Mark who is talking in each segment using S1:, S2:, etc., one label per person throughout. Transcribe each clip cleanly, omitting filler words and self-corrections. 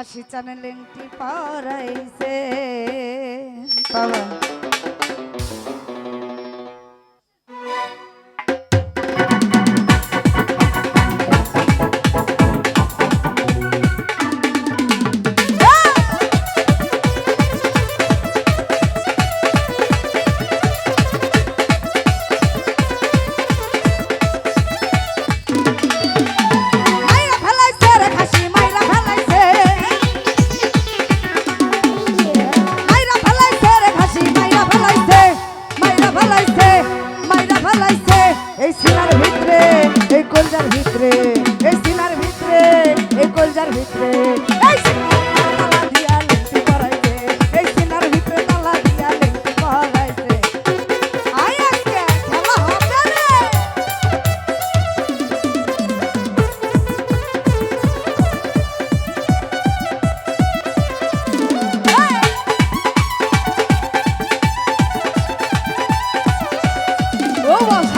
S1: খাসি চানে লেংটি পরাইছে বাবা। এই সিনার ভিতরে এই কলজার ভিতরে এই সিনার ভিতরে এই কলজার ভিতরে এই তালা দিয়া লেংটি পরাইছে এই সিনার ভিতরে তালা দিয়া লেংটি পরাইছে। আই আজকে খেলা হবে রে। ও বাবা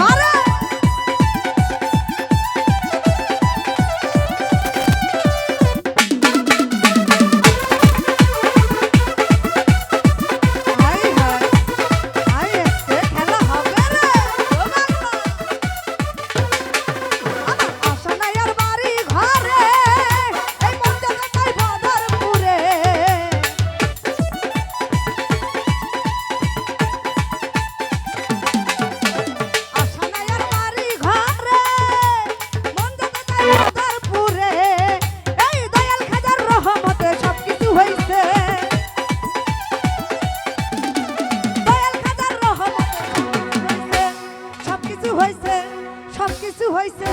S1: সবকিছু হইছে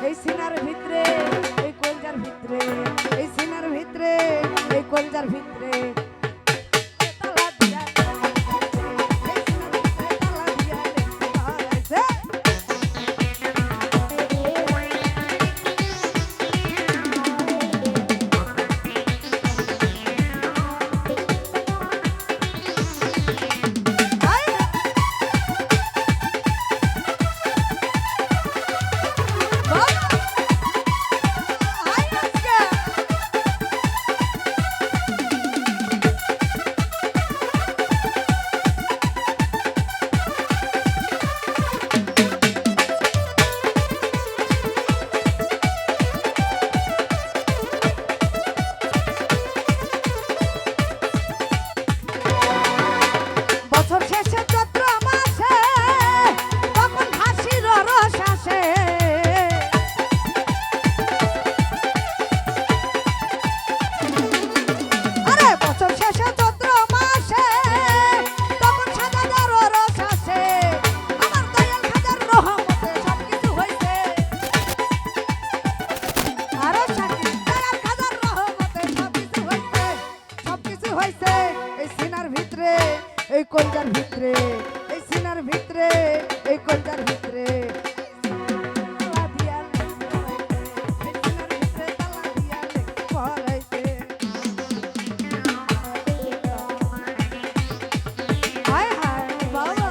S1: এই সিনার ভিতরে এই কলজার ভিতরে এই সিনার ভিতরে এই কলজার ভিতরে তালা দিয়া এই সিনার ভিতরে তালা দিয়া লেংটি পরাইছে। এই কলজার ভিতরে এই সিনার ভিতরে এই কলজার ভিতরে তালা দিয়া লেংটি পরাইছে এই সিনার ভিতরে তালা দিয়া লেংটি পরাইছে। হায় হায় বাবা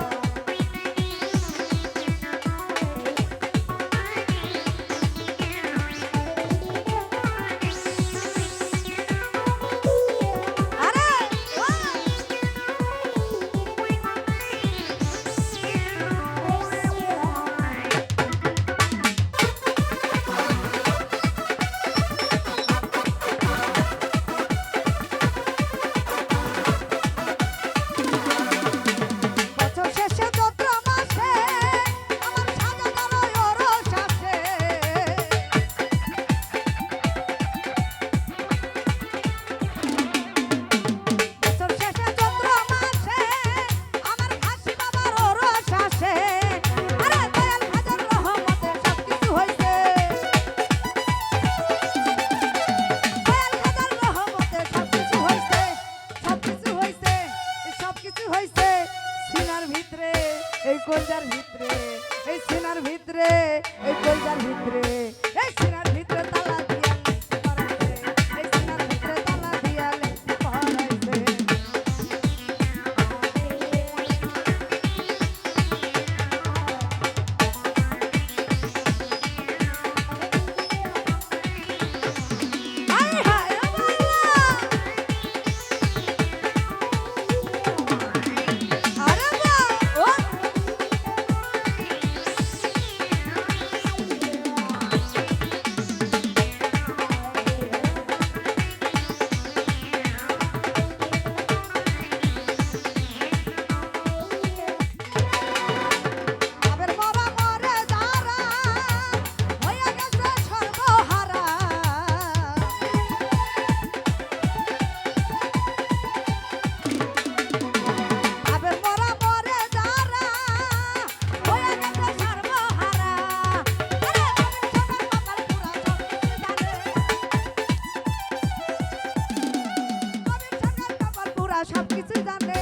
S1: সবকিছু জানে,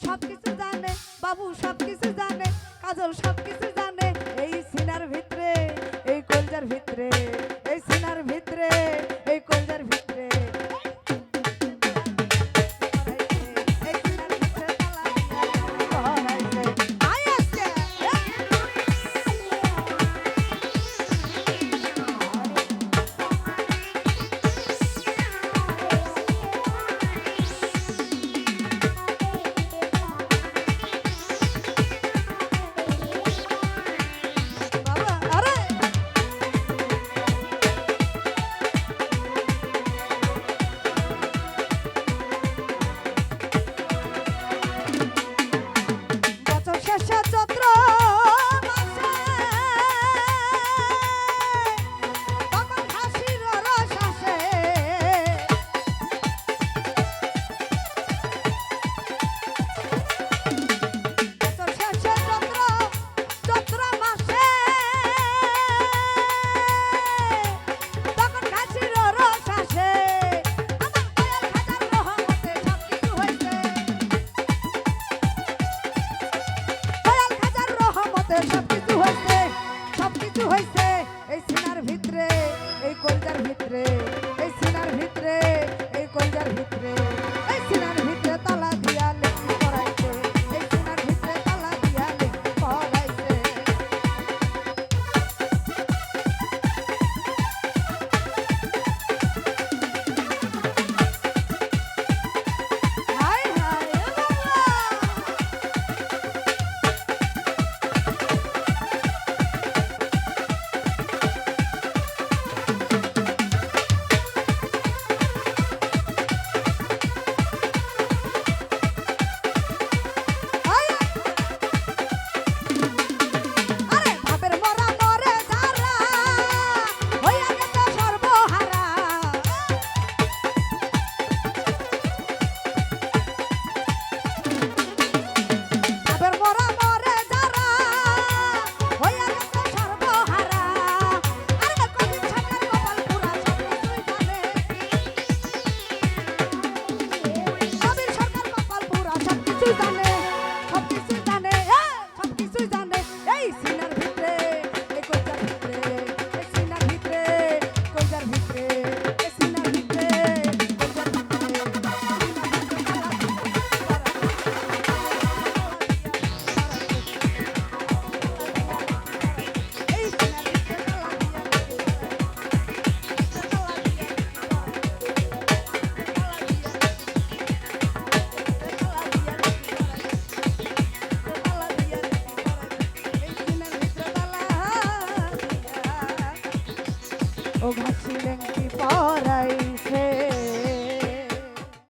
S1: সবকিছু জানে, বাবু সবকিছু জানে, কাজল সবকিছু জানে। এই সিনার ভিতরে, এই কলজার ভিতরে, এই সিনার ভিতরে, এই কলজার ভিতরে এই সিনার ভিতরে তালা দিয়া পরাইছে। আয় আজকে বাবা আরে বছর শেষে চৈত্র মাসে তখন হাসির রস আসে। বছর শেষে চৈত্র মাসে তখন হাসির রস আসে। আমার দয়াল খাজার রহমতে সবকিছু হয়েছে, দয়াল খাজার রহমতে সবকিছু হয়েছে, সবকিছু হয়েছে। এই সিনার ভিতরে, এই কলজার ভিতরে, এই সিনার ভিতরে, এই কলজার ভিতরে, এই সিনার ভিতরে তালা দিয়া লেখি পড়াইছে, এই সিনার ভিতরে তালা দিয়া লেখি পড়াইছে। হায় হায় বাবা আরে ভাবের মরা মরে যারা হইয়া গেছে সর্বহারা। ভাবের মরা মরে যারা হইয়া গেছে সর্বহারা। আরে কবির সরকার কপাল পুরা সবকিছুই জানে, কবির সরকার কপাল পুরা সবকিছুই জানে, সবকিছুই জানে, সবকিছুই জানে। এই সিনার ভিতরে, এই কলজার ভিতরে, এই সিনার ভিতরে, কলজার ভিতরে, এই সিনার ভিতরে, কলজার ভিতরে, এই সিনার ভিতরে তালা দিয়া ও ঘাসি লেঙ্কি পরাই